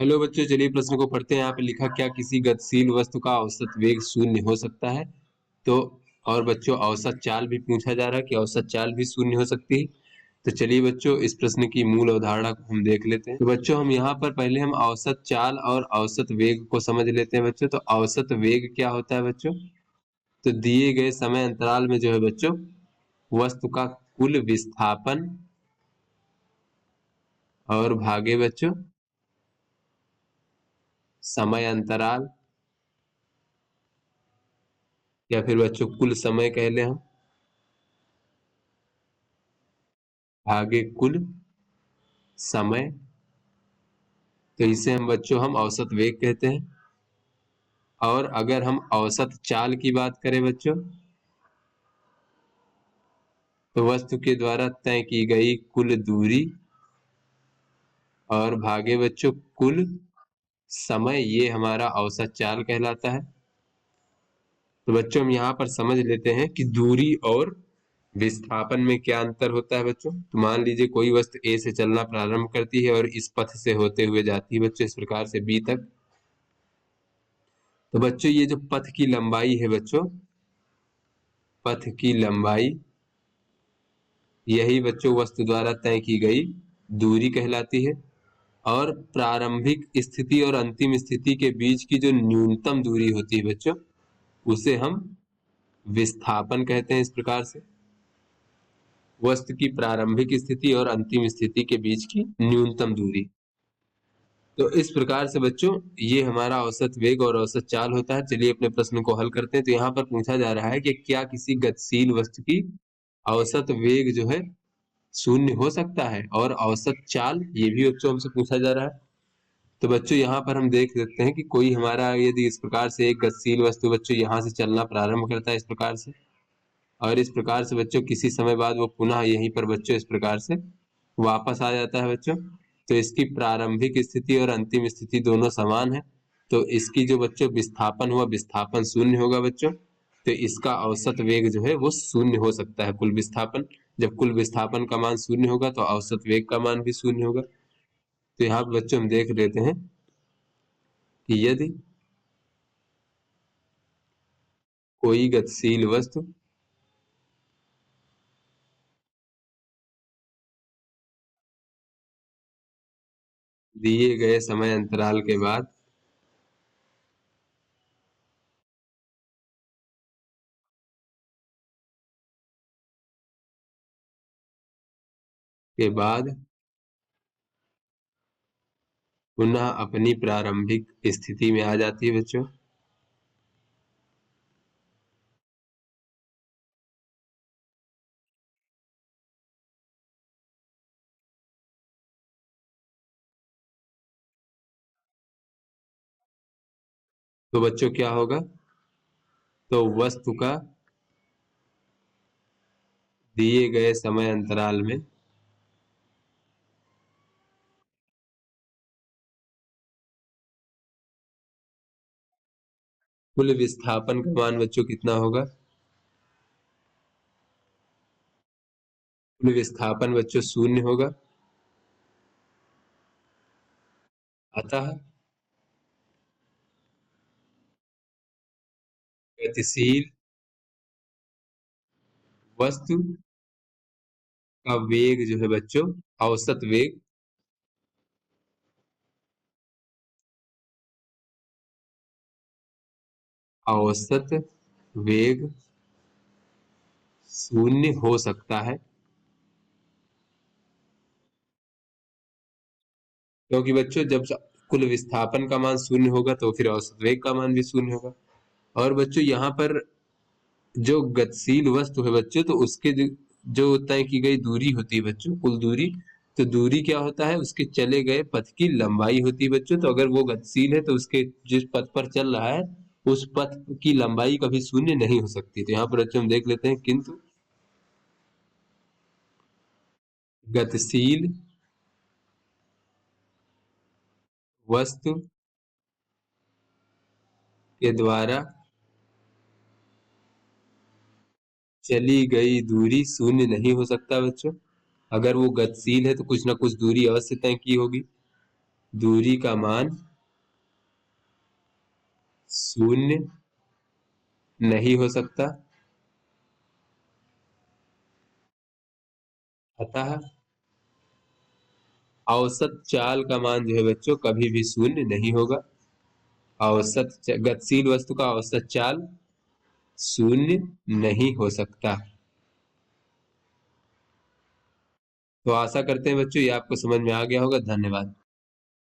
Hello बच्चों, चलिए प्रश्न को पढ़ते हैं। यहाँ पे लिखा, क्या किसी गतिशील वस्तु का औसत वेग शून्य हो सकता है? तो और बच्चों, औसत चाल भी पूछा जा रहा है कि औसत चाल भी शून्य हो सकती है। तो चलिए बच्चों, इस प्रश्न की मूल अवधारणा को हम देख लेते हैं। तो बच्चों, हम यहाँ पर पहले हम औसत चाल और औसत वेग को समझ लेते हैं बच्चों। तो औसत वेग क्या होता है बच्चों? तो दिए गए समय अंतराल में जो है बच्चों, वस्तु का कुल विस्थापन और भागे बच्चों समय अंतराल, या फिर बच्चों कुल समय कह ले हम, भागे कुल समय। तो इसे हम बच्चों हम औसत वेग कहते हैं। और अगर हम औसत चाल की बात करें बच्चों, तो वस्तु के द्वारा तय की गई कुल दूरी और भागे बच्चों कुल समय, ये हमारा औसत चाल कहलाता है। तो बच्चों, हम यहाँ पर समझ लेते हैं कि दूरी और विस्थापन में क्या अंतर होता है बच्चों। तो मान लीजिए कोई वस्तु ए से चलना प्रारंभ करती है और इस पथ से होते हुए जाती है बच्चों, इस प्रकार से बी तक। तो बच्चों, ये जो पथ की लंबाई है बच्चों, पथ की लंबाई, यही बच्चों वस्तु द्वारा तय की गई दूरी कहलाती है। और प्रारंभिक स्थिति और अंतिम स्थिति के बीच की जो न्यूनतम दूरी होती है बच्चों, उसे हम विस्थापन कहते हैं। इस प्रकार से वस्तु की प्रारंभिक स्थिति और अंतिम स्थिति के बीच की न्यूनतम दूरी। तो इस प्रकार से बच्चों, ये हमारा औसत वेग और औसत चाल होता है। चलिए अपने प्रश्न को हल करते हैं। तो यहाँ पर पूछा जा रहा है कि क्या किसी गतिशील वस्तु की औसत वेग जो है शून्य हो सकता है, और औसत चाल ये भी बच्चों हमसे पूछा जा रहा है। तो बच्चों, यहाँ पर हम देख सकते हैं कि कोई हमारा यदि इस प्रकार से एक गतिशील वस्तु बच्चों यहाँ से चलना प्रारंभ करता है इस प्रकार से, और इस प्रकार से बच्चों किसी समय बाद वो पुनः यहीं पर बच्चों इस प्रकार से वापस आ जाता है बच्चों। तो इसकी प्रारंभिक स्थिति और अंतिम स्थिति दोनों समान है। तो इसकी जो बच्चों विस्थापन हुआ, विस्थापन शून्य होगा बच्चों। तो इसका औसत वेग जो है वो शून्य हो सकता है। कुल विस्थापन, जब कुल विस्थापन का मान शून्य होगा तो औसत वेग का मान भी शून्य होगा। तो यहाँ पर बच्चों हम देख लेते हैं कि यदि कोई गतिशील वस्तु दिए गए समय अंतराल के बाद पुनः अपनी प्रारंभिक स्थिति में आ जाती है बच्चों, तो बच्चों क्या होगा? तो वस्तु का दिए गए समय अंतराल में कुल विस्थापन का मान बच्चों कितना होगा? कुल विस्थापन बच्चों शून्य होगा। अतः गतिशील वस्तु का वेग जो है बच्चों, औसत वेग, औसत वेग शून्य हो सकता है। क्योंकि बच्चों जब कुल विस्थापन का मान शून्य होगा तो फिर औसत वेग का मान भी शून्य होगा। और बच्चों यहाँ पर जो गतिशील वस्तु है बच्चों, तो उसके जो तय की गई दूरी होती है बच्चों, कुल दूरी। तो दूरी क्या होता है? उसके चले गए पथ की लंबाई होती है बच्चों। तो अगर वो गतिशील है तो उसके जिस पथ पर चल रहा है उस पथ की लंबाई कभी शून्य नहीं हो सकती। तो यहाँ पर बच्चों हम देख लेते हैं, किंतु गतिशील वस्तु के द्वारा चली गई दूरी शून्य नहीं हो सकता बच्चों। अगर वो गतिशील है तो कुछ ना कुछ दूरी अवश्य तय की होगी। दूरी का मान शून्य नहीं हो सकता, अतः औसत चाल का मान जो है बच्चों कभी भी शून्य नहीं होगा। गतिशील वस्तु का औसत चाल शून्य नहीं हो सकता। तो आशा करते हैं बच्चों ये आपको समझ में आ गया होगा। धन्यवाद।